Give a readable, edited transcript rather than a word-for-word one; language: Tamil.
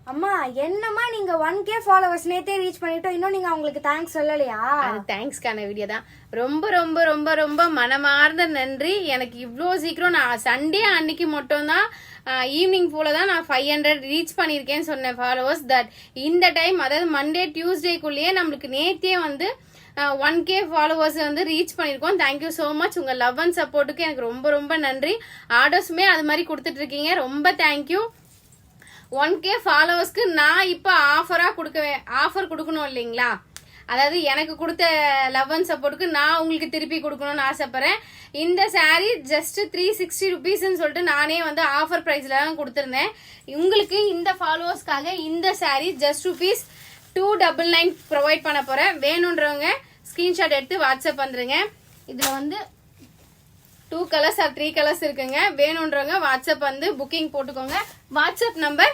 அம்மா என்னம்மா நீங்க 1K ஃபாலோவர்ஸ் நேத்தே ரீச் பண்ணிட்டோம், இன்னும் நீங்க அவங்களுக்கு தேங்க்ஸ் சொல்லலையா? அது தேங்க்ஸ்க்கான வீடியோ தான். ரொம்ப ரொம்ப ரொம்ப ரொம்ப மனமார்ந்த நன்றி. எனக்கு இவ்வளோ சீக்கிரம் நான் சண்டே அன்னைக்கு மட்டும் தான் ஈவினிங் போல தான் நான் 500 ரீச் பண்ணியிருக்கேன்னு சொன்னேன் ஃபாலோவர்ஸ். தட் இந்த டைம் அதாவது மண்டே டியூஸ்டேக்குள்ளேயே நம்மளுக்கு நேத்தே வந்து 1K ஃபாலோவர்ஸ் வந்து ரீச் பண்ணிருக்கோம். Thank you so much. உங்க லவ் அண்ட் சப்போர்ட்டுக்கு எனக்கு ரொம்ப ரொம்ப நன்றி. ஆர்டர்ஸுமே அது மாதிரி கொடுத்துட்டு இருக்கீங்க, ரொம்ப தேங்க்யூ. 1K ஃபாலோவர்ஸ்க்கு நான் இப்போ ஆஃபர் கொடுக்கணும் இல்லைங்களா? அதாவது எனக்கு கொடுத்த லவ் அண்ட் சப்போர்ட்டுக்கு நான் உங்களுக்கு திருப்பி கொடுக்கணும்னு ஆசைப்படுறேன். இந்த சாரீ ஜஸ்ட் 360 ருபீஸ்ன்னு சொல்லிட்டு நானே வந்து ஆஃபர் ப்ரைஸ்ல தான் கொடுத்துருந்தேன். உங்களுக்கு இந்த ஃபாலோவர்ஸ்க்காக இந்த சாரீ ஜஸ்ட் ருபீஸ் 299 ப்ரொவைட் பண்ண போறேன். வேணுன்றவங்க ஸ்கிரீன்ஷாட் எடுத்து வாட்ஸ்அப் வந்துருங்க. இதுல வந்து 2 கலர்ஸ் ஆர் 3 கலர்ஸ் இருக்குங்க. வேணுன்றவங்க வாட்ஸ்அப் வந்து புக்கிங் போட்டுக்கோங்க. WhatsApp number